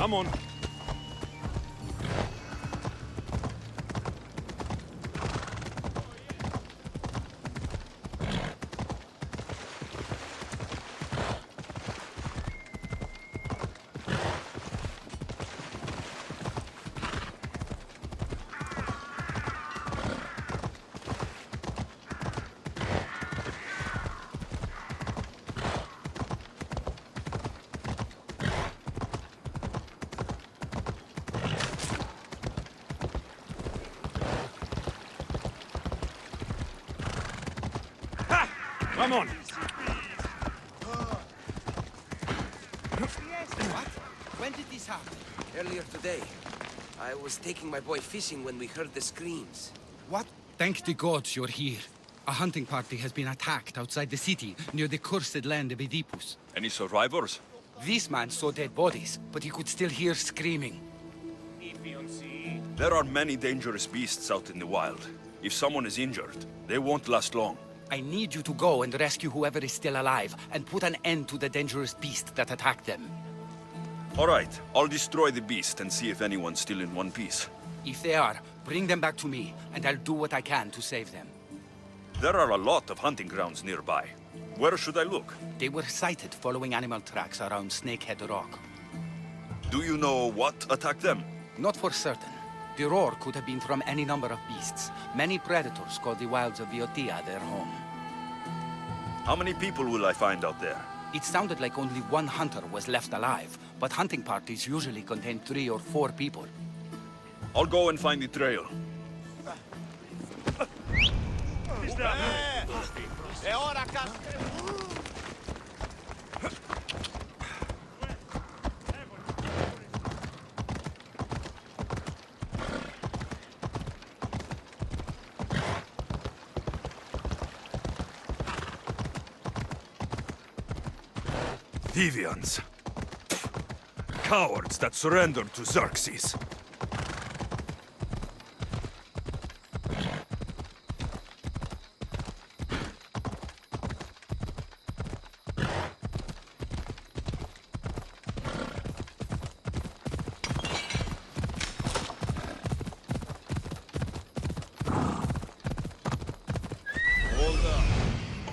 Come on. Come on! What? When did this happen? Earlier today. I was taking my boy fishing when we heard the screams. What? Thank the gods you're here. A hunting party has been attacked outside the city, near the cursed land of Oedipus. Any survivors? This man saw dead bodies, but he could still hear screaming. There are many dangerous beasts out in the wild. If someone is injured, they won't last long. I need you to go and rescue whoever is still alive, and put an end to the dangerous beast that attacked them. All right, I'll destroy the beast and see if anyone's still in one piece. If they are, bring them back to me, and I'll do what I can to save them. There are a lot of hunting grounds nearby. Where should I look? They were sighted following animal tracks around Snakehead Rock. Do you know what attacked them? Not for certain. The roar could have been from any number of beasts. Many predators call the wilds of Viotia their home. How many people will I find out there? It sounded like only one hunter was left alive, but hunting parties usually contain 3 or 4 people. I'll go and find the trail. Deviants. Cowards that surrendered to Xerxes.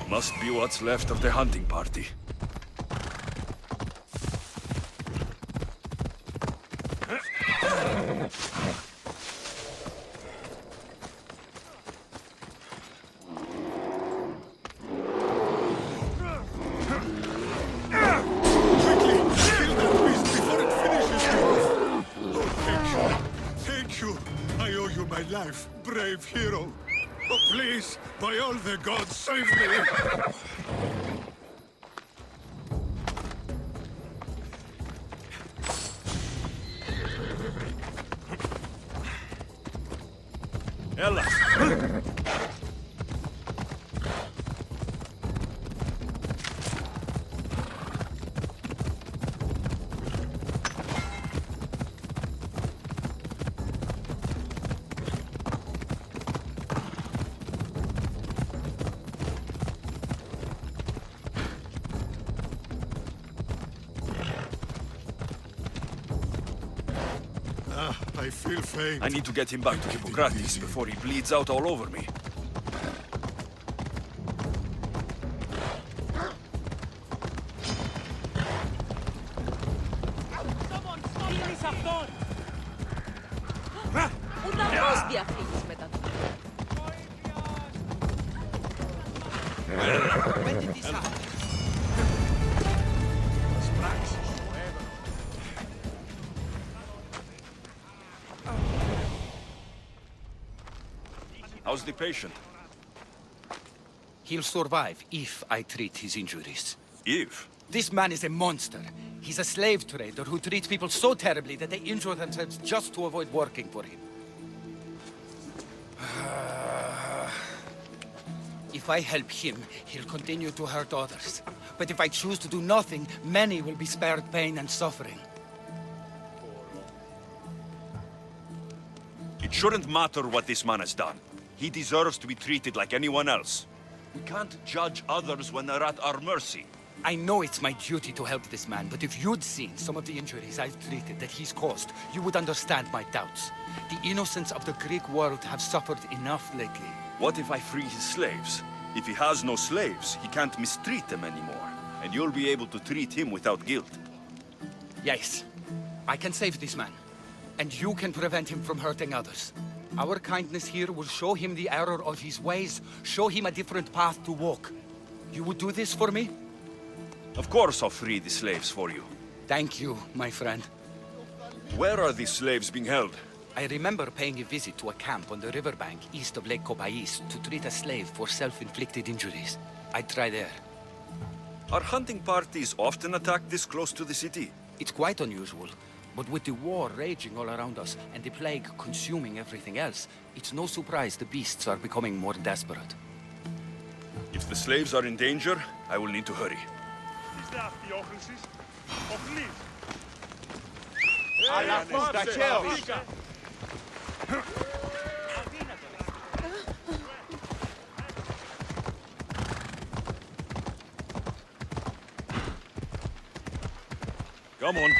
Must be what's left of the hunting party. Life, brave hero. Oh, please, by all the gods, save me! Ella! I feel faint. I need to get him back to Hippocrates before he bleeds out all over me. When did this happen? How's the patient? He'll survive if I treat his injuries. If? This man is a monster. He's a slave trader who treats people so terribly that they injure themselves just to avoid working for him. If I help him, he'll continue to hurt others. But if I choose to do nothing, many will be spared pain and suffering. It shouldn't matter what this man has done. He deserves to be treated like anyone else. We can't judge others when they're at our mercy. I know it's my duty to help this man, but if you'd seen some of the injuries I've treated that he's caused, you would understand my doubts. The innocents of the Greek world have suffered enough lately. What if I free his slaves? If he has no slaves, he can't mistreat them anymore. And you'll be able to treat him without guilt. Yes, I can save this man. And you can prevent him from hurting others. Our kindness here will show him the error of his ways, show him a different path to walk. You would do this for me? Of course I'll free the slaves for you. Thank you, my friend. Where are these slaves being held? I remember paying a visit to a camp on the riverbank east of Lake Copais to treat a slave for self-inflicted injuries. I'd try there. Are hunting parties often attacked this close to the city? It's quite unusual, but with the war raging all around us and the plague consuming everything else, it's no surprise the beasts are becoming more desperate. If the slaves are in danger, I will need to hurry. Come on.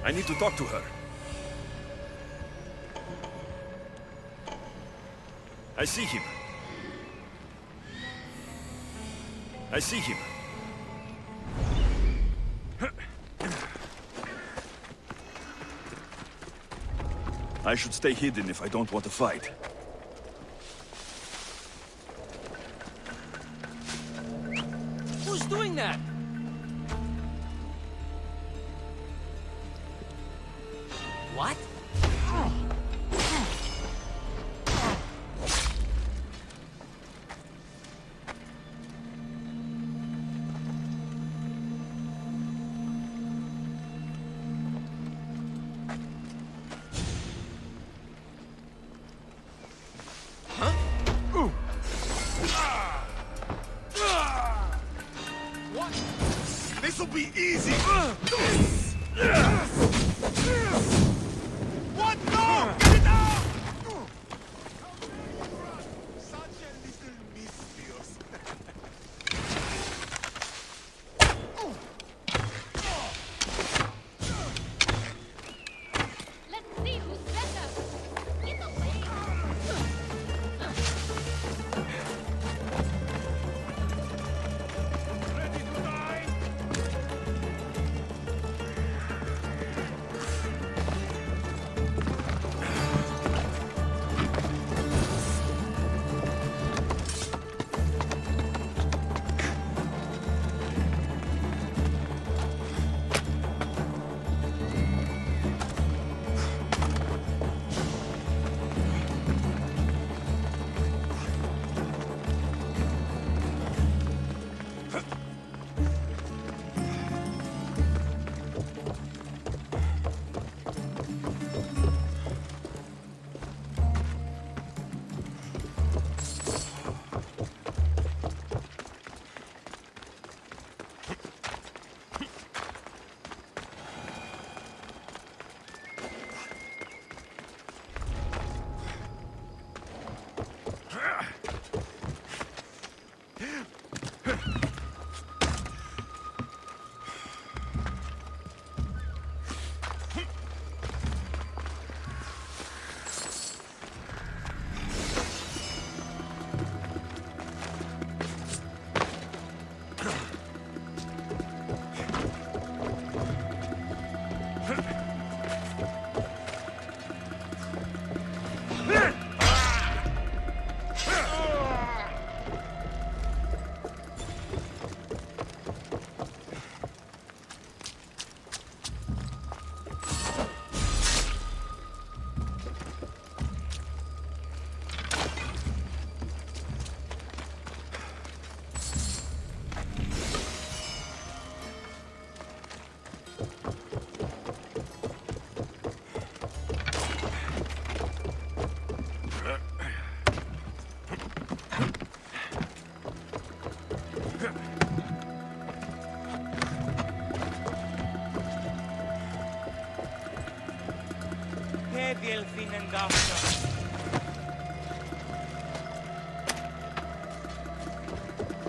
I need to talk to her. I see him. I see him. I should stay hidden if I don't want to fight. Who's doing that? What? This'll be easy! What? No! Get it out! Such a little mischievous. Let's see who's better. Get away. Ready to die?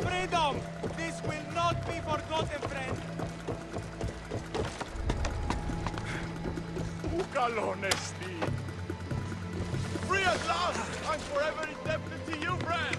Freedom! This will not be forgotten, friend! Bucal honesty. Free at last! I'm forever indebted to you, friend!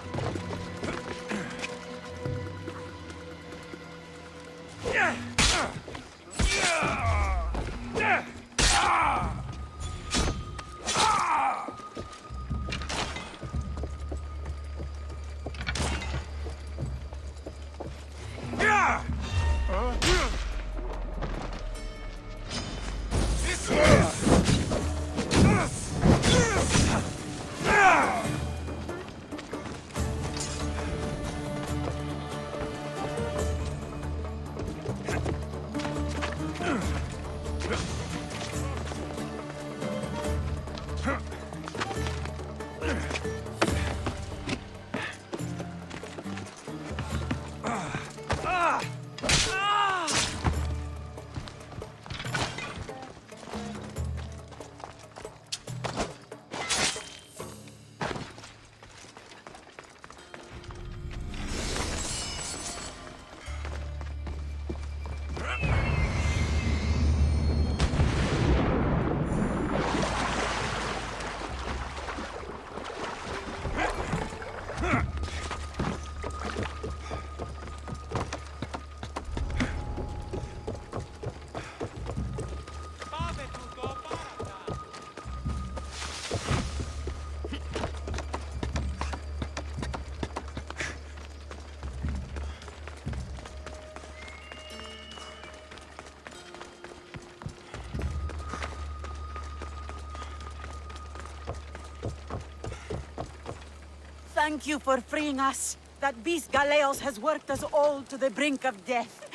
Thank you for freeing us. That beast Galeos has worked us all to the brink of death.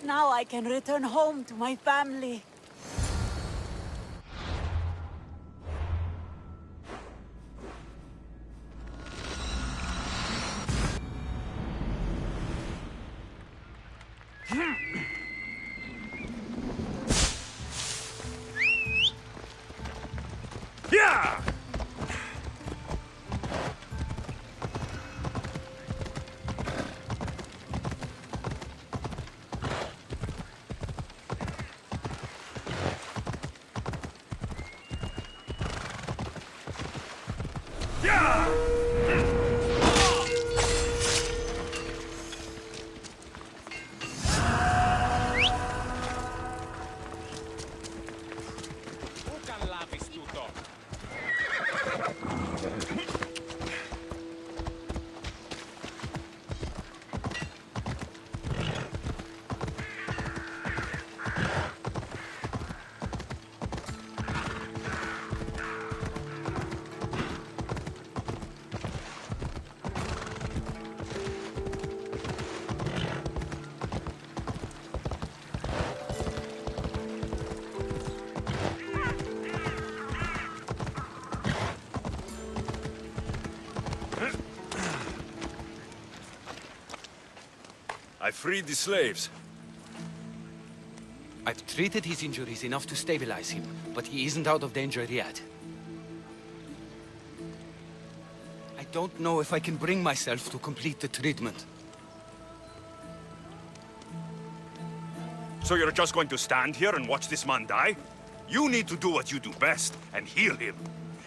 Now I can return home to my family. Yeah! I freed the slaves. I've treated his injuries enough to stabilize him, but he isn't out of danger yet. I don't know if I can bring myself to complete the treatment. So you're just going to stand here and watch this man die? You need to do what you do best, and heal him.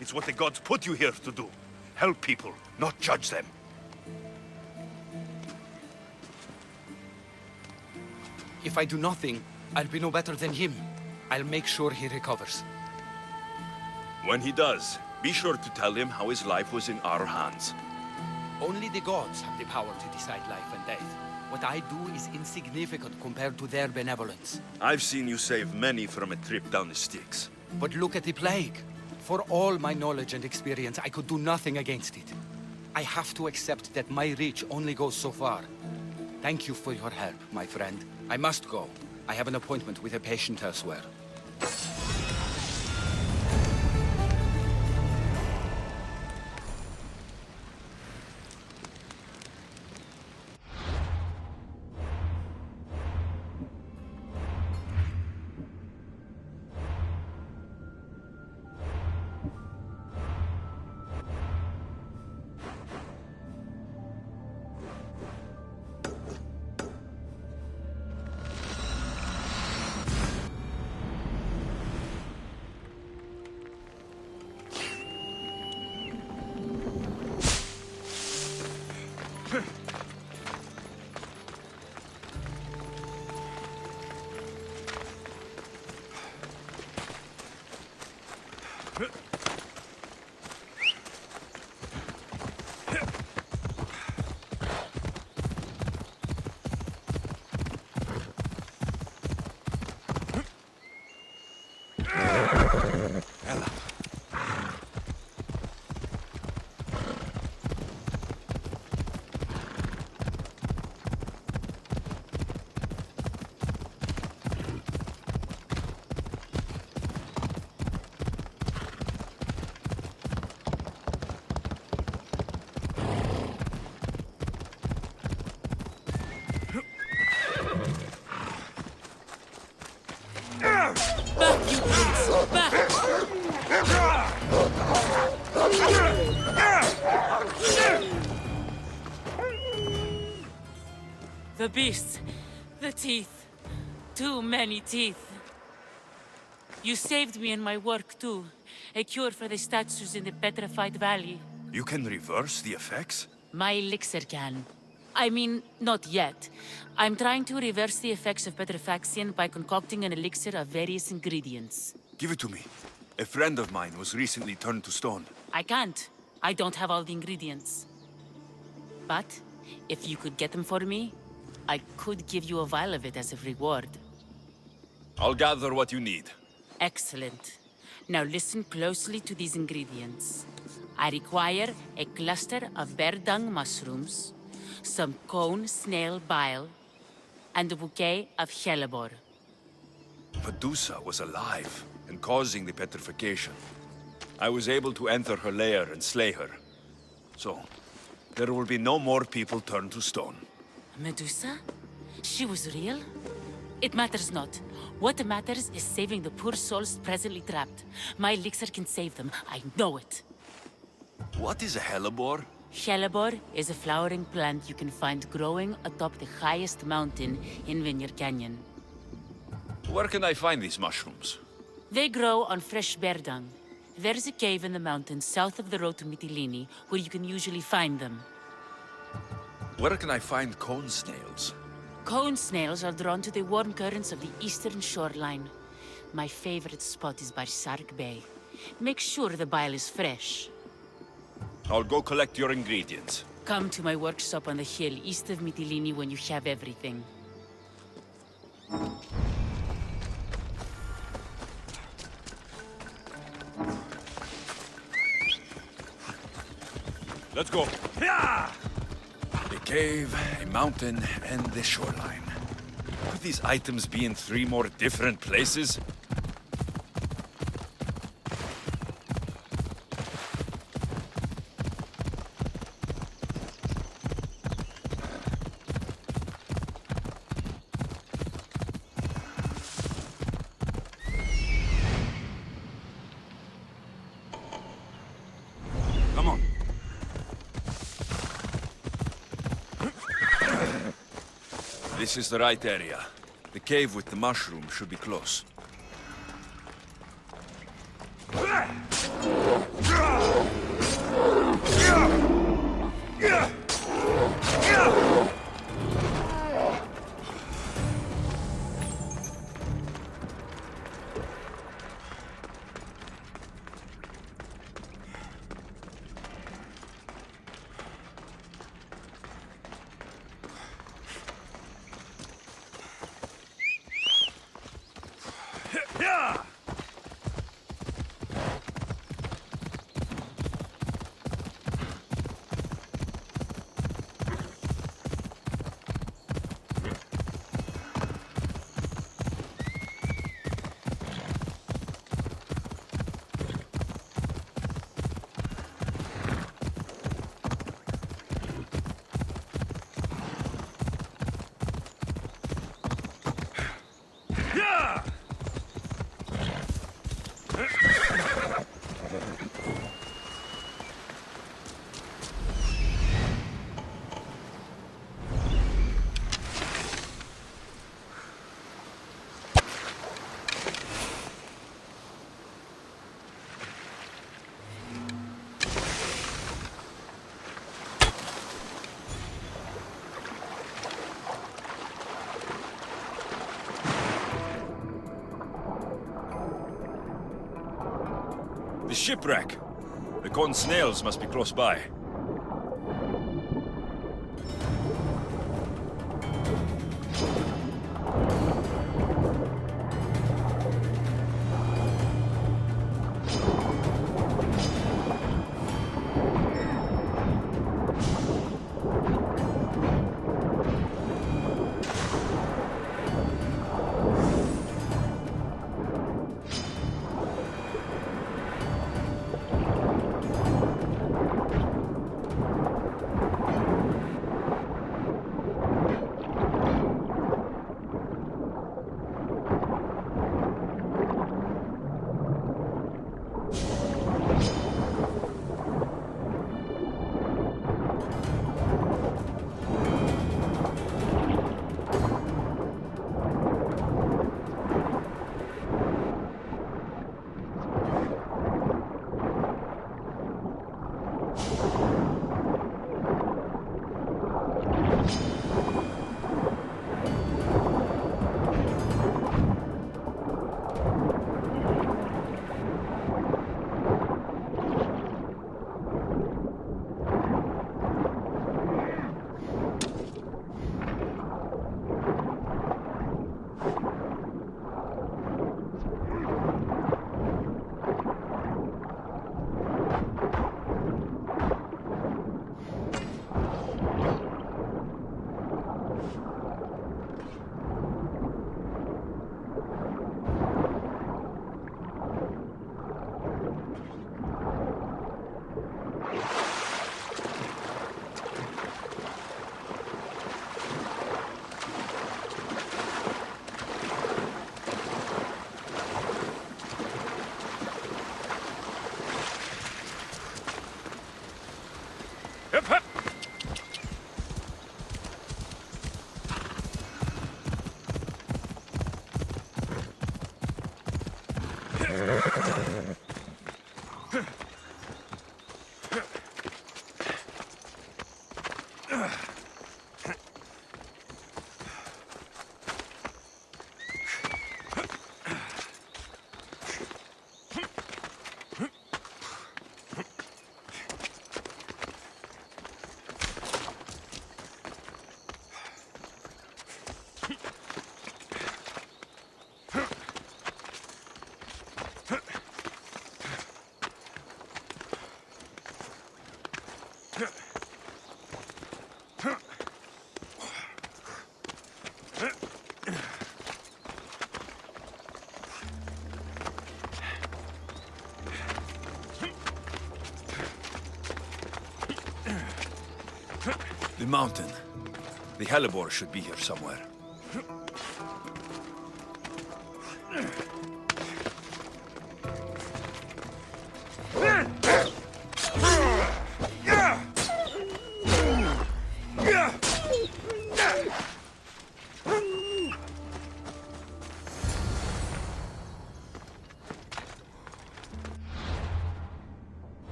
It's what the gods put you here to do. Help people, not judge them. If I do nothing, I'll be no better than him. I'll make sure he recovers. When he does, be sure to tell him how his life was in our hands. Only the gods have the power to decide life and death. What I do is insignificant compared to their benevolence. I've seen you save many from a trip down the Styx. But look at the plague. For all my knowledge and experience, I could do nothing against it. I have to accept that my reach only goes so far. Thank you for your help, my friend. I must go. I have an appointment with a patient elsewhere. The beasts, the teeth, too many teeth. You saved me in my work too. A cure for the statues in the petrified valley. You can reverse the effects? My elixir can. I mean, not yet. I'm trying to reverse the effects of petrifaction by concocting an elixir of various ingredients. Give it to me. A friend of mine was recently turned to stone. I can't. I don't have all the ingredients. But, if you could get them for me, I could give you a vial of it as a reward. I'll gather what you need. Excellent. Now listen closely to these ingredients. I require a cluster of bear dung mushrooms, some cone snail bile, and a bouquet of hellebore. Medusa was alive and causing the petrification. I was able to enter her lair and slay her. So, there will be no more people turned to stone. Medusa? She was real? It matters not. What matters is saving the poor souls presently trapped. My elixir can save them. I know it. What is a hellebore? Hellebore is a flowering plant you can find growing atop the highest mountain in Vineyard Canyon. Where can I find these mushrooms? They grow on fresh bear dung. There's a cave in the mountains south of the road to Mytilene where you can usually find them. Where can I find cone snails? Cone snails are drawn to the warm currents of the eastern shoreline. My favorite spot is by Sark Bay. Make sure the bile is fresh. I'll go collect your ingredients. Come to my workshop on the hill east of Mytilene when you have everything. Let's go. A cave, a mountain, and the shoreline. Could these items be in 3 more different places? Come on. This is the right area. The cave with the mushroom should be close. The shipwreck! The corn snails must be close by. The mountain. The hellebore should be here somewhere.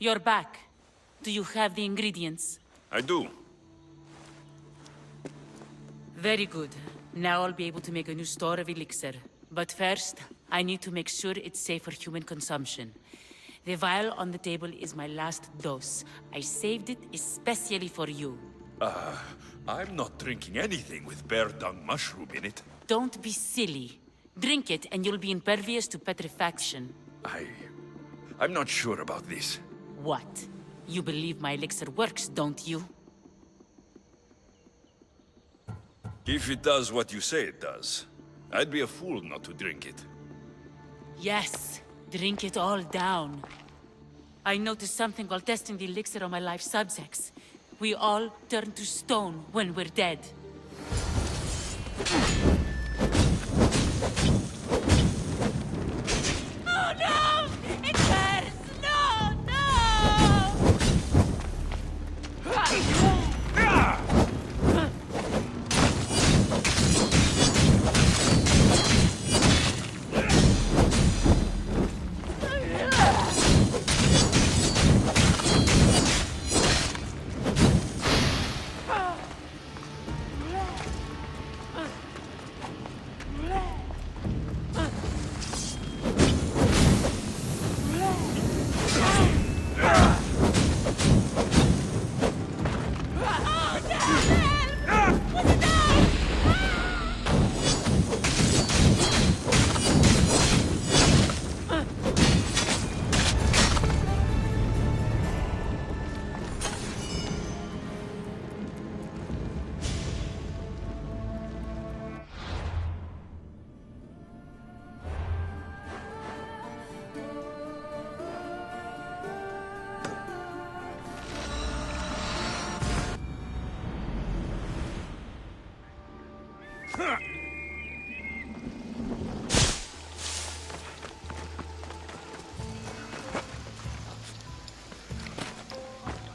You're back. Do you have the ingredients? I do. Very good. Now I'll be able to make a new store of elixir. But first, I need to make sure it's safe for human consumption. The vial on the table is my last dose. I saved it especially for you. I'm not drinking anything with bear dung mushroom in it. Don't be silly. Drink it and you'll be impervious to petrifaction. I'm not sure about this. What? You believe my elixir works, don't you? If it does what you say it does, I'd be a fool not to drink it. Yes. Drink it all down. I noticed something while testing the elixir on my life subjects. We all turn to stone when we're dead. Oh no! It hurts! No! No!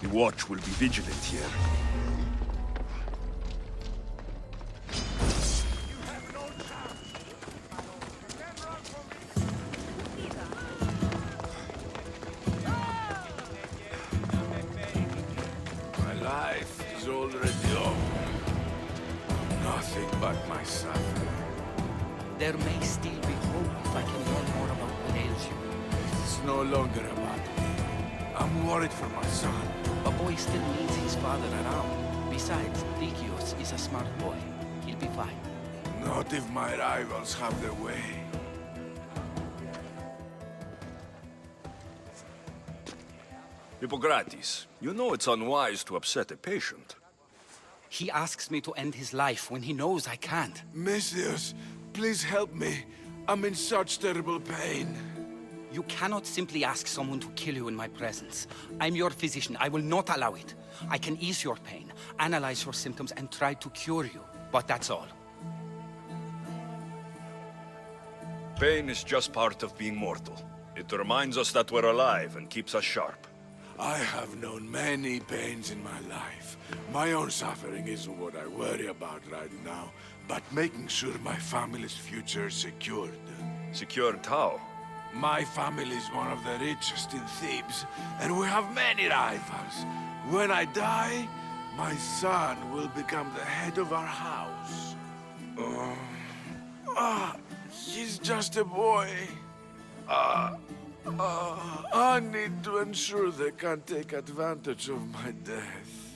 The watch will be vigilant here. My life is already over. Nothing but my suffering. There may still be hope if I can learn more about what ails you. It's no longer about me. I'm worried for my son. A boy still needs his father around. Besides, Lykios is a smart boy. He'll be fine. Not if my rivals have their way. Hippocrates, you know it's unwise to upset a patient. He asks me to end his life when he knows I can't. Messias, please help me. I'm in such terrible pain. You cannot simply ask someone to kill you in my presence. I'm your physician. I will not allow it. I can ease your pain, analyze your symptoms, and try to cure you. But that's all. Pain is just part of being mortal. It reminds us that we're alive and keeps us sharp. I have known many pains in my life. My own suffering isn't what I worry about right now, but making sure my family's future is secured. Secured how? My family is one of the richest in Thebes, and we have many rivals. When I die, my son will become the head of our house. He's just a boy. I need to ensure they can't take advantage of my death.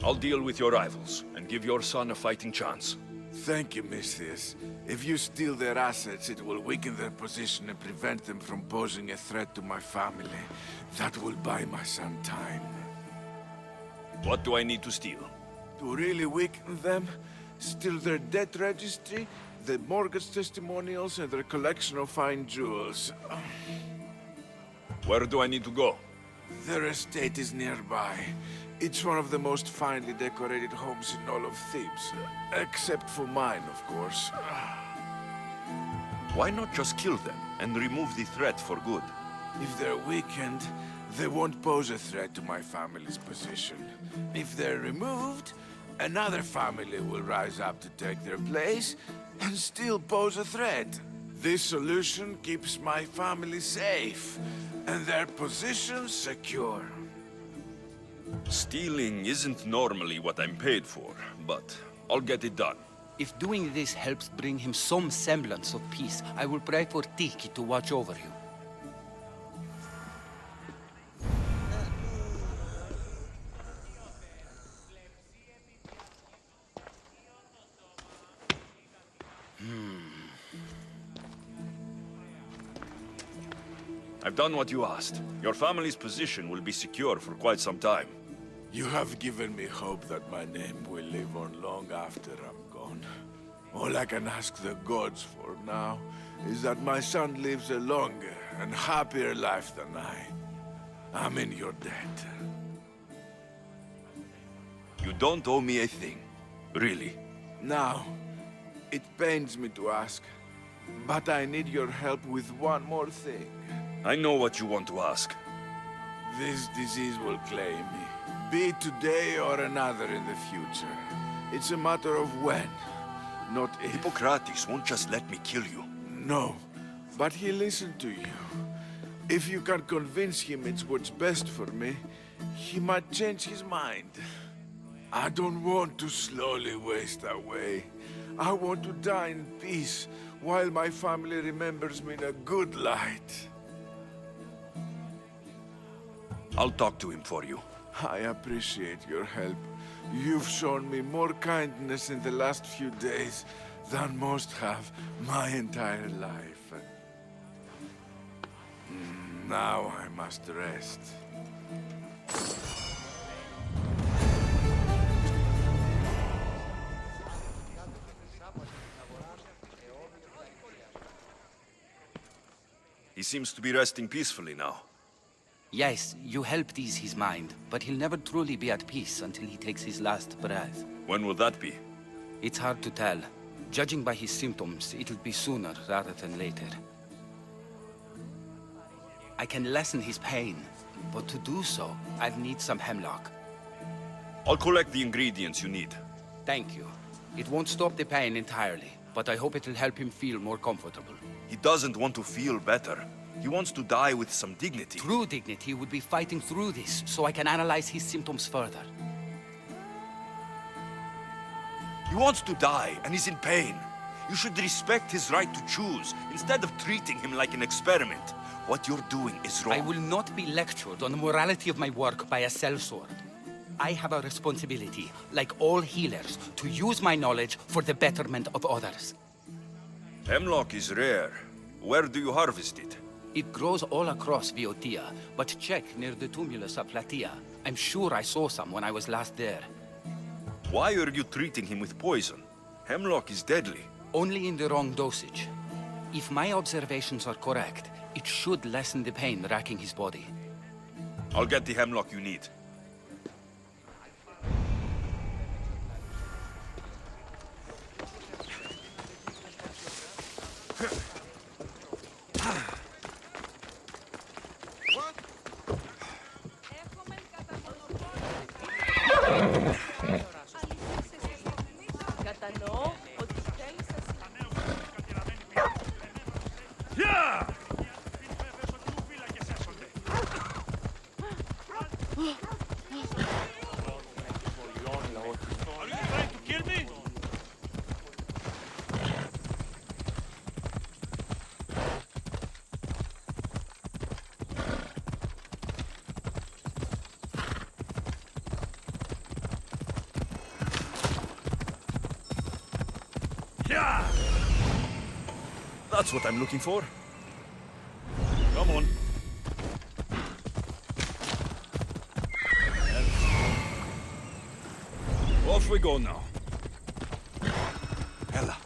I'll deal with your rivals and give your son a fighting chance. Thank you, Misthias. If you steal their assets, it will weaken their position and prevent them from posing a threat to my family. That will buy my son time. What do I need to steal? To really weaken them, steal their debt registry, the mortgage testimonials, and their collection of fine jewels. Where do I need to go? Their estate is nearby. It's one of the most finely decorated homes in all of Thebes. Except for mine, of course. Why not just kill them and remove the threat for good? If they're weakened, they won't pose a threat to my family's position. If they're removed, another family will rise up to take their place and still pose a threat. This solution keeps my family safe, and their position secure. Stealing isn't normally what I'm paid for, but I'll get it done. If doing this helps bring him some semblance of peace, I will pray for Tiki to watch over you. I've done what you asked. Your family's position will be secure for quite some time. You have given me hope that my name will live on long after I'm gone. All I can ask the gods for now is that my son lives a longer and happier life than I. I'm in your debt. You don't owe me a thing. Really. Now, it pains me to ask, but I need your help with one more thing. I know what you want to ask. This disease will claim me, be it today or another in the future. It's a matter of when, not if. Hippocrates won't just let me kill you. No, but he listened to you. If you can convince him it's what's best for me, he might change his mind. I don't want to slowly waste away. I want to die in peace, while my family remembers me in a good light. I'll talk to him for you. I appreciate your help. You've shown me more kindness in the last few days than most have my entire life. Now I must rest. He seems to be resting peacefully now. Yes, you helped ease his mind, but he'll never truly be at peace until he takes his last breath. When will that be? It's hard to tell. Judging by his symptoms, it'll be sooner rather than later. I can lessen his pain, but to do so, I'll need some hemlock. I'll collect the ingredients you need. Thank you. It won't stop the pain entirely, but I hope it'll help him feel more comfortable. He doesn't want to feel better. He wants to die with some dignity. True dignity would be fighting through this, so I can analyze his symptoms further. He wants to die, and he's in pain. You should respect his right to choose, instead of treating him like an experiment. What you're doing is wrong. I will not be lectured on the morality of my work by a sellsword. I have a responsibility, like all healers, to use my knowledge for the betterment of others. Hemlock is rare. Where do you harvest it? It grows all across Viotia, but check near the tumulus of Platea. I'm sure I saw some when I was last there. Why are you treating him with poison? Hemlock is deadly. Only in the wrong dosage. If my observations are correct, it should lessen the pain racking his body. I'll get the hemlock you need. Κατανοώ ότι θέλεις να Are you trying to kill me? That's what I'm looking for. Come on. Off we go now. Hella.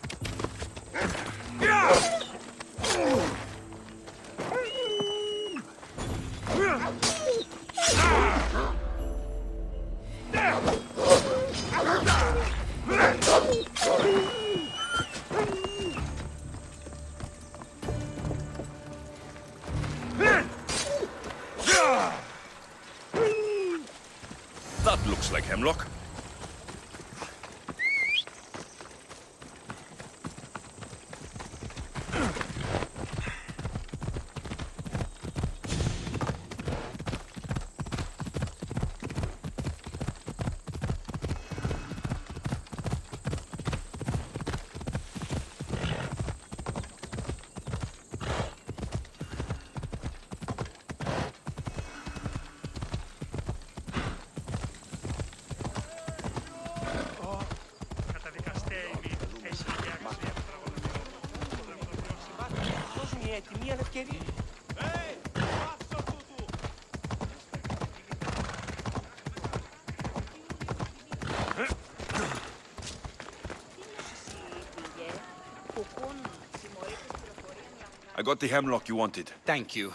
That looks like hemlock. έτοιμοι, αλλά ευκαιρία. Πάψω τούτου! I got the hemlock you wanted. Thank you.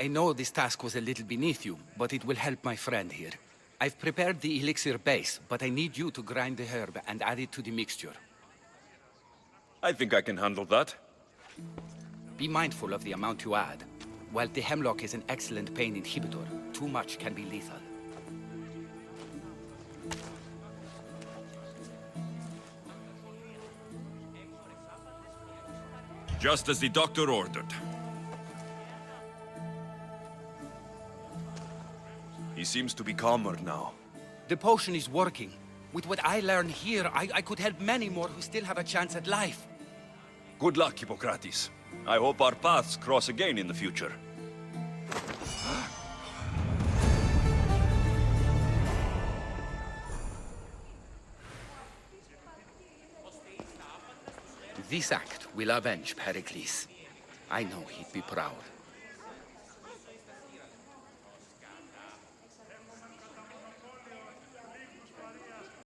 I know this task was a little beneath you, but it will help my friend here. I've prepared the elixir base, but I need you to grind the herb and add it to the mixture. I think I can handle that. Be mindful of the amount you add. While the hemlock is an excellent pain inhibitor, too much can be lethal. Just as the doctor ordered. He seems to be calmer now. The potion is working. With what I learn here, I could help many more who still have a chance at life. Good luck, Hippocrates. I hope our paths cross again in the future. This act will avenge Pericles. I know he'd be proud.